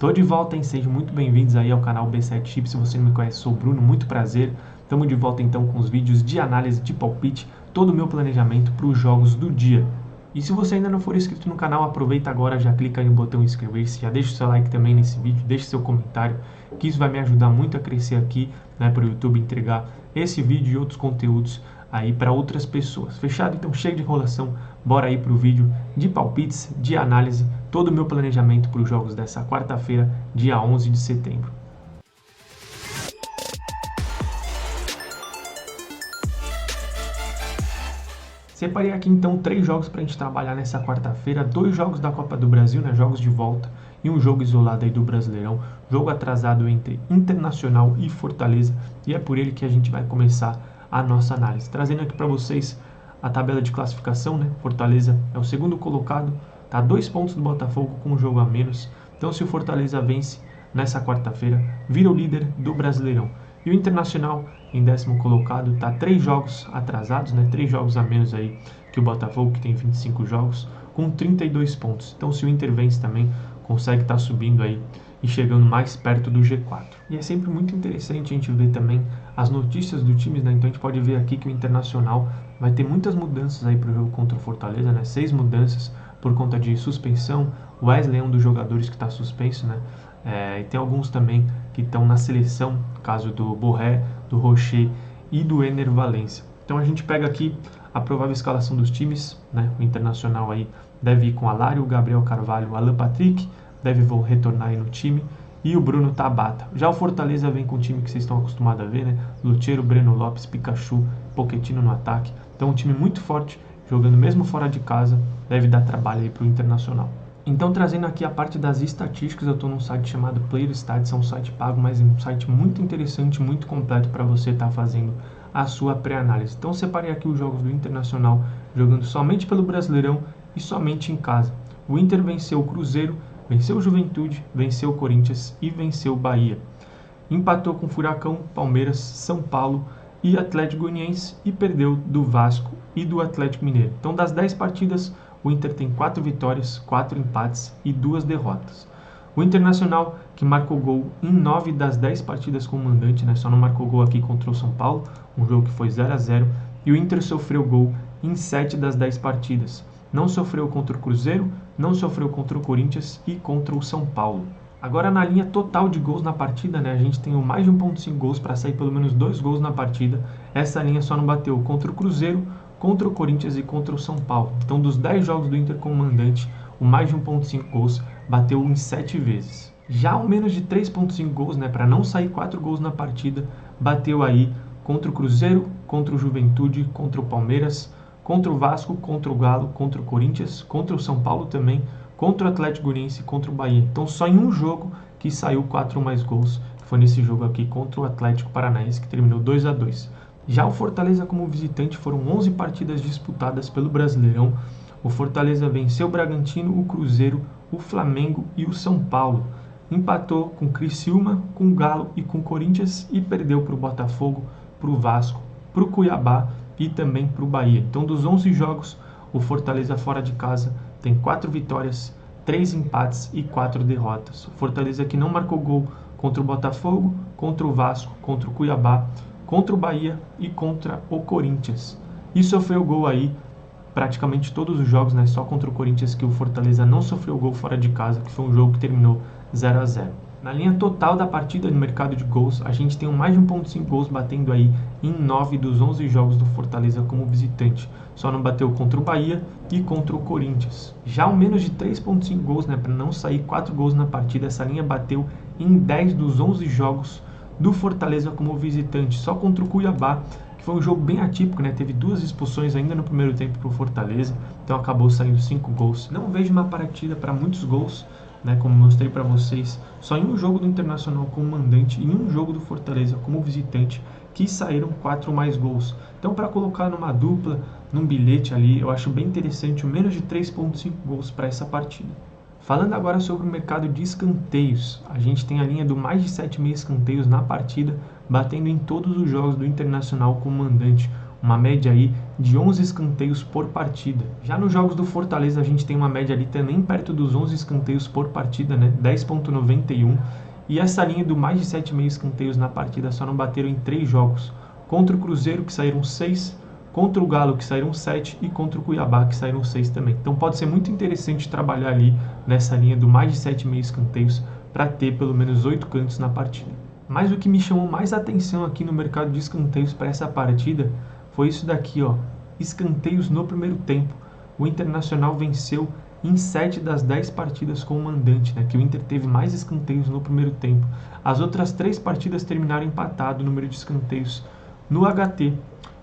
Tô de volta, hein? Sejam muito bem-vindos aí ao canal B7 Chips. Se você não me conhece, sou o Bruno, muito prazer. Estamos de volta então com os vídeos de análise de palpite, todo o meu planejamento para os jogos do dia. E se você ainda não for inscrito no canal, aproveita agora, já clica aí no botão inscrever-se, já deixa o seu like também nesse vídeo, deixa seu comentário, que isso vai me ajudar muito a crescer aqui, para o YouTube entregar esse vídeo e outros conteúdos aí para outras pessoas. Fechado? Então chega de enrolação, bora aí para o vídeo de palpites, de análise, todo o meu planejamento para os jogos dessa quarta-feira, dia 11 de setembro. Separei aqui então 3 jogos para a gente trabalhar nessa quarta-feira, 2 jogos da Copa do Brasil, jogos de volta, e um jogo isolado aí do Brasileirão, jogo atrasado entre Internacional e Fortaleza, e é por ele que a gente vai começar a nossa análise. Trazendo aqui para vocês a tabela de classificação, Fortaleza é o segundo colocado, está a 2 pontos do Botafogo com um jogo a menos, então se o Fortaleza vence nessa quarta-feira, vira o líder do Brasileirão. E o Internacional, em 10º colocado, está 3 jogos atrasados, 3 jogos a menos aí que o Botafogo, que tem 25 jogos, com 32 pontos. Então, se o Inter vence também, consegue estar subindo aí e chegando mais perto do G4. E é sempre muito interessante a gente ver também as notícias do time, Então, a gente pode ver aqui que o Internacional vai ter muitas mudanças aí para o jogo contra o Fortaleza, 6 mudanças por conta de suspensão. O Wesley é um dos jogadores que está suspenso, e tem alguns também que estão na seleção, caso do Borré, do Rocher e do Ener Valencia. Então a gente pega aqui a provável escalação dos times, O Internacional aí deve ir com Alário, Gabriel Carvalho, Alan Patrick, deve retornar aí no time, e o Bruno Tabata. Já o Fortaleza vem com o time que vocês estão acostumados a ver, Lucheiro, Breno Lopes, Pikachu, Pochettino no ataque. Então um time muito forte, jogando mesmo fora de casa, deve dar trabalho aí para o Internacional. Então, trazendo aqui a parte das estatísticas, eu estou num site chamado Player Stats, é um site pago, mas é um site muito interessante, muito completo para você estar fazendo a sua pré-análise. Então, separei aqui os jogos do Internacional, jogando somente pelo Brasileirão e somente em casa. O Inter venceu o Cruzeiro, venceu o Juventude, venceu o Corinthians e venceu o Bahia. Empatou com o Furacão, Palmeiras, São Paulo e Atlético Goianiense e perdeu do Vasco e do Atlético Mineiro. Então, das 10 partidas, o Inter tem 4 vitórias, 4 empates e 2 derrotas. O Internacional, que marcou gol em 9 das 10 partidas como mandante, só não marcou gol aqui contra o São Paulo, um jogo que foi 0-0, e o Inter sofreu gol em 7 das 10 partidas. Não sofreu contra o Cruzeiro, não sofreu contra o Corinthians e contra o São Paulo. Agora, na linha total de gols na partida, a gente tem mais de 1.5 gols para sair pelo menos 2 gols na partida. Essa linha só não bateu contra o Cruzeiro, contra o Corinthians e contra o São Paulo. Então, dos 10 jogos do Inter como mandante, o mais de 1.5 gols bateu em 7 vezes. Já o menos de 3.5 gols, para não sair 4 gols na partida, bateu aí contra o Cruzeiro, contra o Juventude, contra o Palmeiras, contra o Vasco, contra o Galo, contra o Corinthians, contra o São Paulo também, contra o Atlético Goianiense e contra o Bahia. Então, só em um jogo que saiu 4 ou mais gols, foi nesse jogo aqui contra o Atlético Paranaense, que terminou 2-2. Já o Fortaleza como visitante, foram 11 partidas disputadas pelo Brasileirão. O Fortaleza venceu o Bragantino, o Cruzeiro, o Flamengo e o São Paulo. Empatou com o Criciúma, com o Galo e com o Corinthians e perdeu para o Botafogo, para o Vasco, para o Cuiabá e também para o Bahia. Então, dos 11 jogos, o Fortaleza fora de casa tem 4 vitórias, 3 empates e 4 derrotas. O Fortaleza que não marcou gol contra o Botafogo, contra o Vasco, contra o Cuiabá, contra o Bahia e contra o Corinthians. E sofreu gol aí praticamente todos os jogos, só contra o Corinthians que o Fortaleza não sofreu gol fora de casa, que foi um jogo que terminou 0-0. Na linha total da partida no mercado de gols, a gente tem mais de 1.5 gols batendo aí em 9 dos 11 jogos do Fortaleza como visitante. Só não bateu contra o Bahia e contra o Corinthians. Já o menos de 3.5 gols, para não sair 4 gols na partida, essa linha bateu em 10 dos 11 jogos do Fortaleza como visitante, só contra o Cuiabá, que foi um jogo bem atípico, teve 2 expulsões ainda no primeiro tempo para o Fortaleza, então acabou saindo 5 gols. Não vejo uma partida para muitos gols, como mostrei para vocês, só em um jogo do Internacional como mandante e em um jogo do Fortaleza como visitante, que saíram 4 ou mais gols. Então, para colocar numa dupla, num bilhete ali, eu acho bem interessante o menos de 3.5 gols para essa partida. Falando agora sobre o mercado de escanteios, a gente tem a linha do mais de 7,5 escanteios na partida, batendo em todos os jogos do Internacional como mandante, uma média aí de 11 escanteios por partida. Já nos jogos do Fortaleza a gente tem uma média ali também perto dos 11 escanteios por partida, né? 10,91. E essa linha do mais de 7,5 escanteios na partida só não bateram em 3 jogos. Contra o Cruzeiro, que saíram 6, contra o Galo, que saíram 7, e contra o Cuiabá, que saíram 6 também. Então pode ser muito interessante trabalhar ali nessa linha do mais de 7,5 escanteios para ter pelo menos 8 cantos na partida. Mas o que me chamou mais atenção aqui no mercado de escanteios para essa partida foi isso daqui, ó, escanteios no primeiro tempo. O Internacional venceu em 7 das 10 partidas como mandante, né, que o Inter teve mais escanteios no primeiro tempo. As outras 3 partidas terminaram empatado o número de escanteios no HT.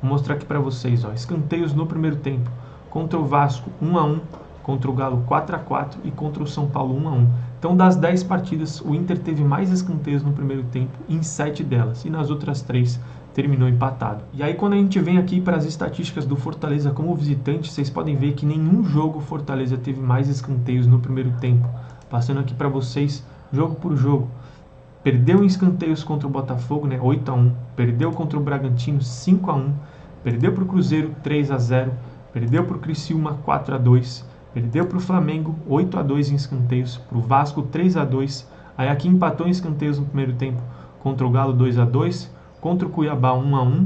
Vou mostrar aqui para vocês, ó, escanteios no primeiro tempo. Contra o Vasco, 1-1, contra o Galo, 4-4 e contra o São Paulo, 1-1. Então, das 10 partidas, o Inter teve mais escanteios no primeiro tempo em 7 delas, e nas outras 3 terminou empatado. E aí, quando a gente vem aqui para as estatísticas do Fortaleza como visitante, vocês podem ver que nenhum jogo Fortaleza teve mais escanteios no primeiro tempo. Passando aqui para vocês, jogo por jogo. Perdeu em escanteios contra o Botafogo, né, 8-1. Perdeu contra o Bragantino, 5-1. Perdeu para o Cruzeiro, 3-0. Perdeu para o Criciúma, 4-2. Perdeu para o Flamengo, 8-2 em escanteios. Para o Vasco, 3-2. Aí aqui empatou em escanteios no primeiro tempo contra o Galo, 2-2. Contra o Cuiabá, 1-1.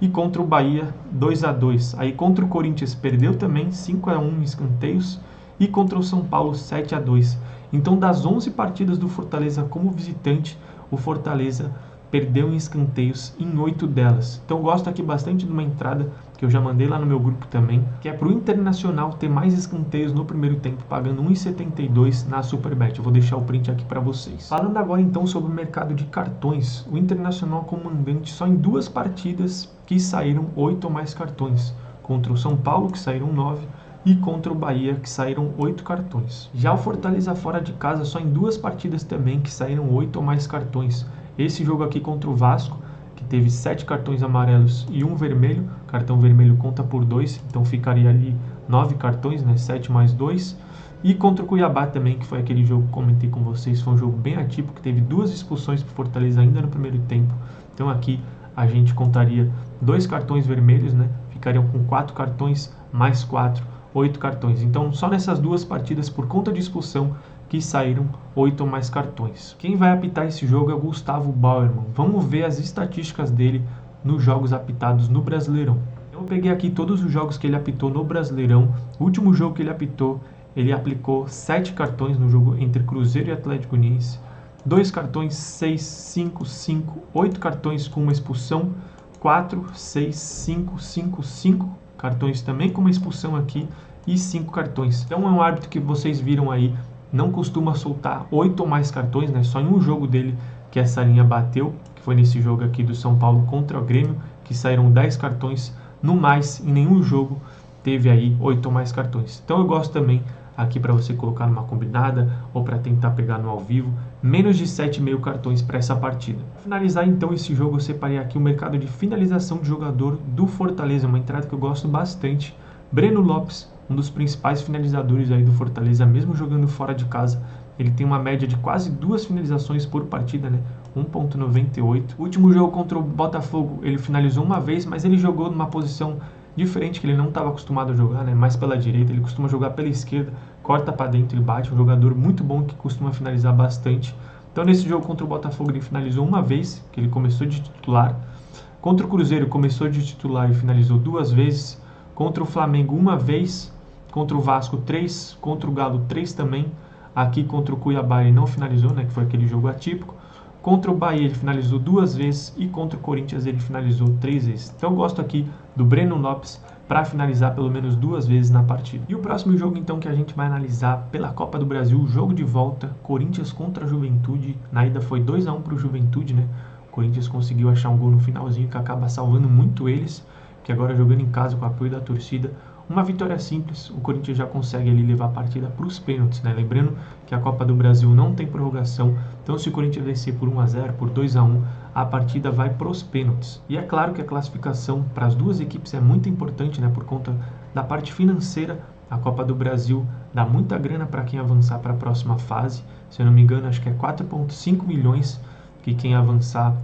E contra o Bahia, 2-2. Aí contra o Corinthians, perdeu também, 5-1 em escanteios. E contra o São Paulo, 7-2. Então, das 11 partidas do Fortaleza como visitante, o Fortaleza perdeu em escanteios em 8 delas. Então, eu gosto aqui bastante de uma entrada que eu já mandei lá no meu grupo também, que é para o Internacional ter mais escanteios no primeiro tempo, pagando 1,72 na Superbet. Eu vou deixar o print aqui para vocês. Falando agora então sobre o mercado de cartões, o Internacional como mandante só em 2 partidas que saíram 8 ou mais cartões. Contra o São Paulo, que saíram 9, e contra o Bahia, que saíram 8 cartões. Já o Fortaleza fora de casa só em 2 partidas também que saíram 8 ou mais cartões. Esse jogo aqui contra o Vasco, que teve 7 cartões amarelos e 1 vermelho, cartão vermelho conta por 2, então ficaria ali 9 cartões, né? 7 mais 2. E contra o Cuiabá também, que foi aquele jogo que comentei com vocês, foi um jogo bem atípico, que teve 2 expulsões para o Fortaleza ainda no primeiro tempo. Então aqui a gente contaria 2 cartões vermelhos, né? Ficariam com 4 cartões mais 4, 8 cartões. Então só nessas 2 partidas, por conta de expulsão, que saíram 8 ou mais cartões. Quem vai apitar esse jogo é o Gustavo Bauerman. Vamos ver as estatísticas dele nos jogos apitados no Brasileirão. Eu peguei aqui todos os jogos que ele apitou no Brasileirão. O último jogo que ele apitou, ele aplicou 7 cartões no jogo entre Cruzeiro e Atlético Goianiense. 2 cartões, 6, 5, 5, 8 cartões com uma expulsão, 4, 6, 5, 5, 5 cartões também com uma expulsão aqui e 5 cartões. Então é um árbitro que vocês viram aí, não costuma soltar 8 ou mais cartões, né? Só em um jogo dele que essa linha bateu, que foi nesse jogo aqui do São Paulo contra o Grêmio, que saíram 10 cartões. No mais, em nenhum jogo teve aí 8 ou mais cartões. Então eu gosto também aqui para você colocar numa combinada ou para tentar pegar no ao vivo, menos de 7,5 cartões para essa partida. Para finalizar então esse jogo, eu separei aqui o mercado de finalização de jogador do Fortaleza, uma entrada que eu gosto bastante. Breno Lopes, um dos principais finalizadores aí do Fortaleza, mesmo jogando fora de casa, ele tem uma média de quase 2 finalizações por partida, né? 1,98. O último jogo contra o Botafogo, ele finalizou uma vez, mas ele jogou numa posição diferente, que ele não estava acostumado a jogar, né? Mais pela direita, ele costuma jogar pela esquerda, corta para dentro e bate, um jogador muito bom que costuma finalizar bastante. Então nesse jogo contra o Botafogo ele finalizou uma vez, que ele começou de titular. Contra o Cruzeiro começou de titular e finalizou 2 vezes. Contra o Flamengo 1 vez, contra o Vasco 3, contra o Galo 3 também. Aqui contra o Cuiabá ele não finalizou, né, que foi aquele jogo atípico. Contra o Bahia ele finalizou 2 vezes e contra o Corinthians ele finalizou 3 vezes. Então eu gosto aqui do Breno Lopes para finalizar pelo menos 2 vezes na partida. E o próximo jogo então que a gente vai analisar pela Copa do Brasil, o jogo de volta, Corinthians contra a Juventude. Na ida foi 2-1 para o Juventude, né? O Corinthians conseguiu achar um gol no finalzinho que acaba salvando muito eles, que agora jogando em casa com o apoio da torcida. Uma vitória simples, o Corinthians já consegue ali levar a partida para os pênaltis, né? Lembrando que a Copa do Brasil não tem prorrogação, então se o Corinthians vencer por 1-0, por 2-1, a partida vai para os pênaltis. E é claro que a classificação para as duas equipes é muito importante, né? Por conta da parte financeira, a Copa do Brasil dá muita grana para quem avançar para a próxima fase. Se eu não me engano, acho que é 4,5 milhões que quem avançar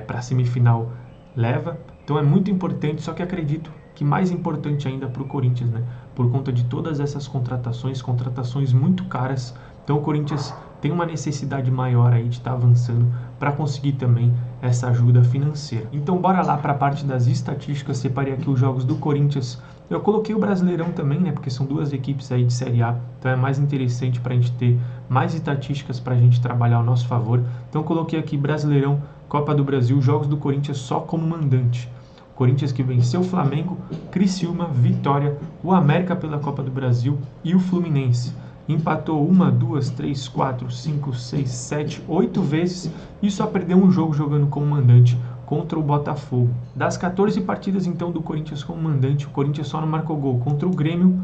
para a semifinal leva. Então é muito importante, só que acredito que que mais importante ainda para o Corinthians, né? Por conta de todas essas contratações muito caras. Então o Corinthians tem uma necessidade maior aí de estar avançando para conseguir também essa ajuda financeira. Então bora lá para a parte das estatísticas. Separei aqui os jogos do Corinthians. Eu coloquei o Brasileirão também, né? Porque são duas equipes aí de Série A, então é mais interessante para a gente ter mais estatísticas para a gente trabalhar ao nosso favor. Então coloquei aqui Brasileirão, Copa do Brasil, jogos do Corinthians só como mandante. Corinthians que venceu o Flamengo, Criciúma, Vitória, o América pela Copa do Brasil e o Fluminense. Empatou 1, 2, 3, 4, 5, 6, 7, 8 vezes e só perdeu um jogo jogando como mandante contra o Botafogo. Das 14 partidas então do Corinthians como mandante, o Corinthians só não marcou gol contra o Grêmio,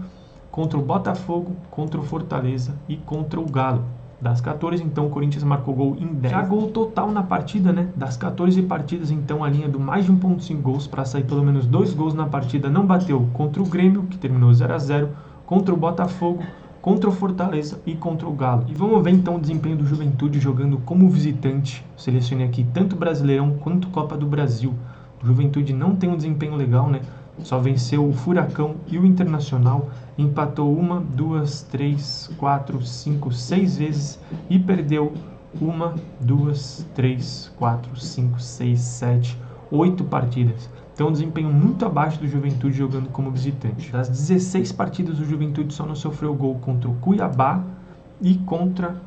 contra o Botafogo, contra o Fortaleza e contra o Galo. Das 14, então, o Corinthians marcou gol em 10. Já gol total na partida, né? Das 14 partidas, então, a linha do mais de 1.5 gols para sair pelo menos 2 gols na partida não bateu contra o Grêmio, que terminou 0-0, contra o Botafogo, contra o Fortaleza e contra o Galo. E vamos ver então o desempenho do Juventude jogando como visitante. Selecionei aqui tanto Brasileirão quanto Copa do Brasil. O Juventude não tem um desempenho legal, né? Só venceu o Furacão e o Internacional, empatou 1, 2, 3, 4, 5, 6 vezes e perdeu 1, 2, 3, 4, 5, 6, 7, 8 partidas. Então um desempenho muito abaixo do Juventude jogando como visitante. Das 16 partidas, o Juventude só não sofreu gol contra o Cuiabá e contra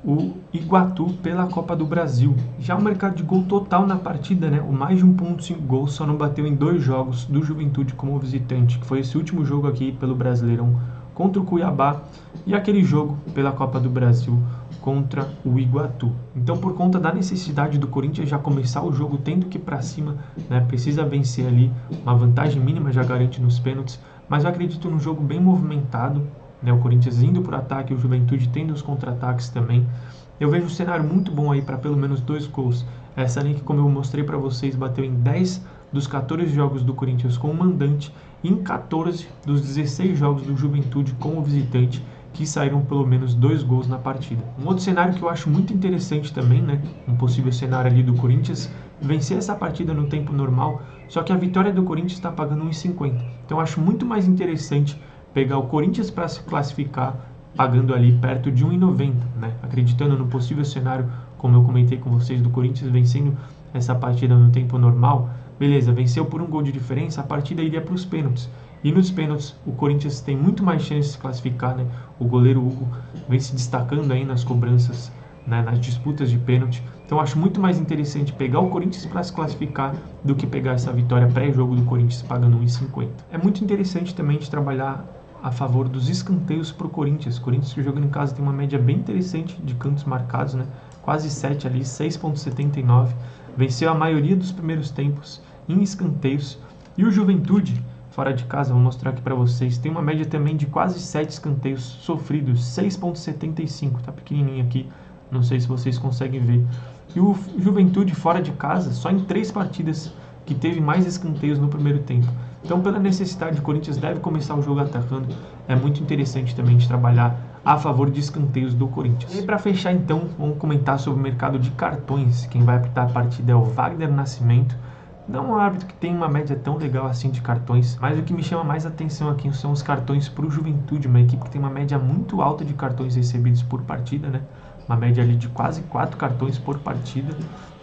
o Iguatu pela Copa do Brasil. Já o mercado de gol total na partida, né, o mais de 1.5 gols só não bateu em 2 jogos do Juventude como visitante, que foi esse último jogo aqui pelo Brasileirão contra o Cuiabá e aquele jogo pela Copa do Brasil contra o Iguatu. Então, por conta da necessidade do Corinthians já começar o jogo tendo que ir para cima, né, precisa vencer ali, uma vantagem mínima já garante nos pênaltis, mas eu acredito num jogo bem movimentado, né, o Corinthians indo para o ataque, o Juventude tendo os contra-ataques também. Eu vejo um cenário muito bom aí para pelo menos 2 gols. Essa linha que, como eu mostrei para vocês, bateu em 10 dos 14 jogos do Corinthians como mandante e em 14 dos 16 jogos do Juventude como visitante, que saíram pelo menos 2 gols na partida. Um outro cenário que eu acho muito interessante também, né, um possível cenário ali do Corinthians, vencer essa partida no tempo normal, só que a vitória do Corinthians está pagando 1,50. Então eu acho muito mais interessante pegar o Corinthians para se classificar pagando ali perto de 1,90, né? Acreditando no possível cenário, como eu comentei com vocês, do Corinthians vencendo essa partida no tempo normal. Beleza, venceu por 1 gol de diferença, a partida iria para os pênaltis. E nos pênaltis, o Corinthians tem muito mais chance de se classificar, né? O goleiro Hugo vem se destacando aí nas cobranças, né, nas disputas de pênalti. Então acho muito mais interessante pegar o Corinthians para se classificar do que pegar essa vitória pré-jogo do Corinthians pagando 1,50. É muito interessante também de trabalhar a favor dos escanteios para o Corinthians. O Corinthians que jogando em casa tem uma média bem interessante de cantos marcados, né? Quase 7 ali, 6,79. Venceu a maioria dos primeiros tempos em escanteios. E o Juventude, fora de casa, vou mostrar aqui para vocês, tem uma média também de quase 7 escanteios sofridos, 6,75. Tá pequenininho aqui, não sei se vocês conseguem ver. E o Juventude fora de casa, só em 3 partidas que teve mais escanteios no primeiro tempo. Então, pela necessidade, o Corinthians deve começar o jogo atacando. É muito interessante também de trabalhar a favor de escanteios do Corinthians. E para fechar, então, vamos comentar sobre o mercado de cartões. Quem vai apitar a partida é o Wagner Nascimento. Não é um árbitro que tem uma média tão legal assim de cartões, mas o que me chama mais atenção aqui são os cartões para o Juventude, uma equipe que tem uma média muito alta de cartões recebidos por partida, né? Uma média ali de quase 4 cartões por partida,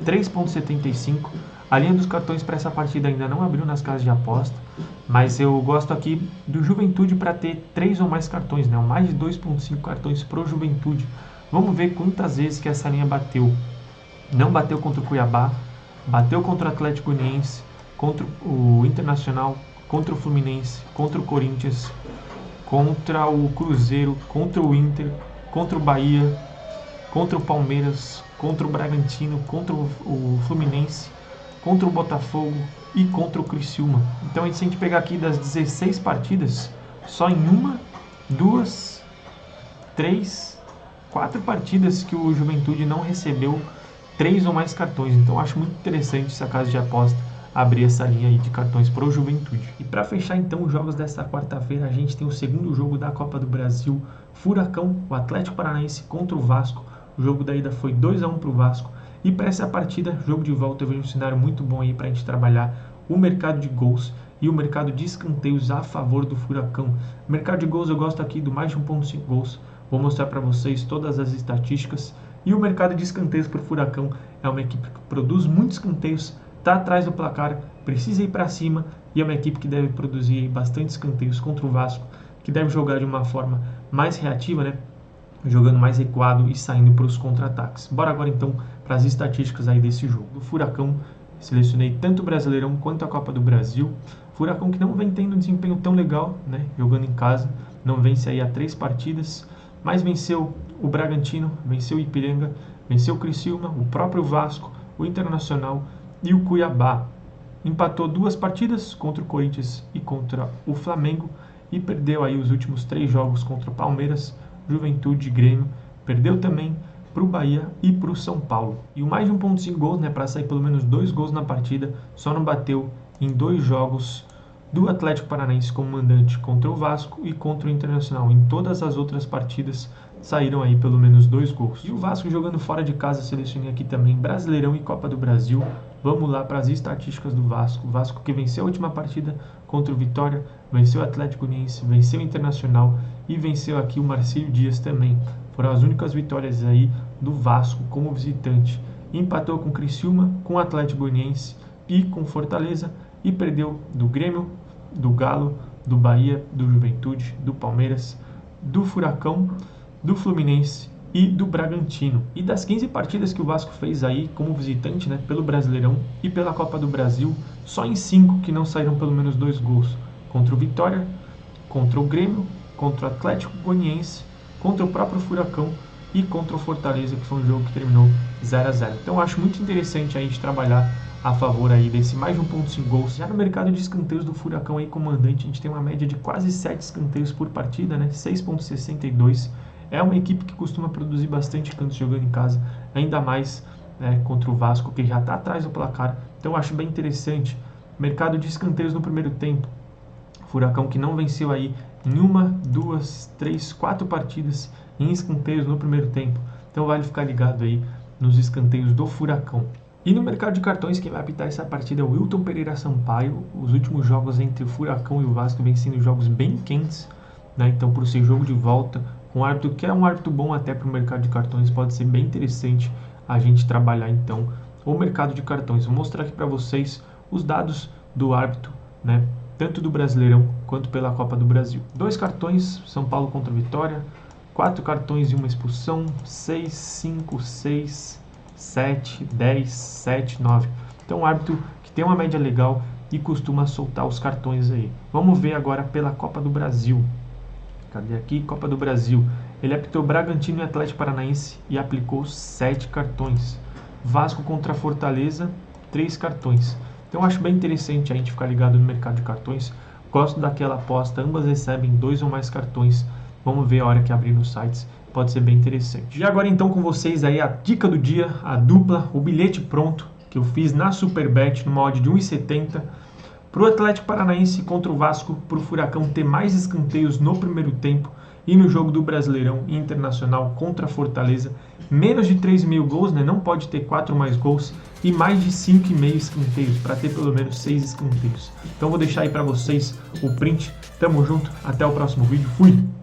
3,75. A linha dos cartões para essa partida ainda não abriu nas casas de aposta, mas eu gosto aqui do Juventude para ter 3 ou mais cartões, né? Mais de 2,5 cartões pro Juventude. Vamos ver quantas vezes que essa linha bateu. Não bateu contra o Cuiabá, bateu contra o Atlético Goianiense, contra o Internacional, contra o Fluminense, contra o Corinthians, contra o Cruzeiro, contra o Inter, contra o Bahia, contra o Palmeiras, contra o Bragantino, contra o Fluminense, contra o Botafogo e contra o Criciúma. Então, se a gente pegar aqui das 16 partidas, só em 1, 2, 3, 4 partidas que o Juventude não recebeu 3 ou mais cartões. Então, acho muito interessante essa casa de aposta abrir essa linha aí de cartões para o Juventude. E para fechar então os jogos desta quarta-feira, a gente tem o segundo jogo da Copa do Brasil, Furacão, o Atlético Paranaense contra o Vasco. O jogo da ida foi 2-1 para o Vasco. E para essa partida, jogo de volta, eu vejo um cenário muito bom aí para a gente trabalhar o mercado de gols e o mercado de escanteios a favor do Furacão. Mercado de gols eu gosto aqui do mais de 1.5 gols. Vou mostrar para vocês todas as estatísticas. E o mercado de escanteios para o Furacão é uma equipe que produz muitos escanteios, está atrás do placar, precisa ir para cima e é uma equipe que deve produzir bastante escanteios contra o Vasco, que deve jogar de uma forma mais reativa, né? Jogando mais recuado e saindo para os contra-ataques. Bora agora então para as estatísticas aí desse jogo. Do Furacão, selecionei tanto o Brasileirão quanto a Copa do Brasil. Furacão que não vem tendo um desempenho tão legal, né? Jogando em casa, não vence aí há 3 partidas, mas venceu o Bragantino, venceu o Ipiranga, venceu o Criciúma, o próprio Vasco, o Internacional e o Cuiabá. Empatou 2 partidas contra o Corinthians e contra o Flamengo e perdeu aí os últimos 3 jogos contra o Palmeiras, Juventude e Grêmio. Perdeu também para o Bahia e para o São Paulo. E o mais de 1.5 gols, né, para sair pelo menos 2 gols na partida, só não bateu em 2 jogos do Atlético Paranaense como mandante contra o Vasco e contra o Internacional. Em todas as outras partidas saíram aí pelo menos 2 gols. E o Vasco jogando fora de casa, selecionei aqui também Brasileirão e Copa do Brasil. Vamos lá para as estatísticas do Vasco. O Vasco que venceu a última partida contra o Vitória, venceu o Atlético Goianiense, venceu o Internacional e venceu aqui o Marcílio Dias também. Foram as únicas vitórias aí do Vasco como visitante. Empatou com o Criciúma, com o Atlético Goianiense e com Fortaleza e perdeu do Grêmio, do Galo, do Bahia, do Juventude, do Palmeiras, do Furacão, do Fluminense e do Bragantino. E das 15 partidas que o Vasco fez aí como visitante, né, pelo Brasileirão e pela Copa do Brasil, só em 5 que não saíram pelo menos 2 gols. Contra o Vitória, contra o Grêmio, contra o Atlético Goianiense, contra o próprio Furacão e contra o Fortaleza, que foi um jogo que terminou 0-0. Então eu acho muito interessante a gente trabalhar a favor aí desse mais de 1.5 gols. Já no mercado de escanteios do Furacão aí, comandante, a gente tem uma média de quase 7 escanteios por partida, né? 6.62. É uma equipe que costuma produzir bastante cantos jogando em casa, ainda mais, né, contra o Vasco, que já está atrás do placar. Então eu acho bem interessante. Mercado de escanteios no primeiro tempo. Furacão que não venceu aí em 1, 2, 3, 4 partidas em escanteios no primeiro tempo. Então vale ficar ligado aí nos escanteios do Furacão. E no mercado de cartões, quem vai apitar essa partida é o Wilton Pereira Sampaio. Os últimos jogos entre o Furacão e o Vasco vêm sendo jogos bem quentes, né? Então, por ser jogo de volta, um árbitro que é um árbitro bom até para o mercado de cartões, pode ser bem interessante a gente trabalhar então o mercado de cartões. Vou mostrar aqui para vocês os dados do árbitro, né? Tanto do Brasileirão quanto pela Copa do Brasil. 2 cartões, São Paulo contra Vitória, 4 cartões e uma expulsão, 6, 5, 6... 7, 10, 7, 9. Então um árbitro que tem uma média legal e costuma soltar os cartões aí. Vamos ver agora pela Copa do Brasil. Cadê aqui? Copa do Brasil. Ele apitou Bragantino e Atlético Paranaense e aplicou 7 cartões. Vasco contra Fortaleza, 3 cartões. Então eu acho bem interessante a gente ficar ligado no mercado de cartões. Gosto daquela aposta, ambas recebem 2 ou mais cartões. Vamos ver a hora que abrir nos sites. Pode ser bem interessante. E agora então com vocês aí a dica do dia, a dupla, o bilhete pronto que eu fiz na Superbet numa odd de 1,70 para o Atlético Paranaense contra o Vasco, para o Furacão ter mais escanteios no primeiro tempo e no jogo do Brasileirão Internacional contra a Fortaleza, menos de 3,5 gols, né? Não pode ter 4 mais gols e mais de 5,5 escanteios, para ter pelo menos 6 escanteios. Então vou deixar aí para vocês o print. Tamo junto, até o próximo vídeo, fui!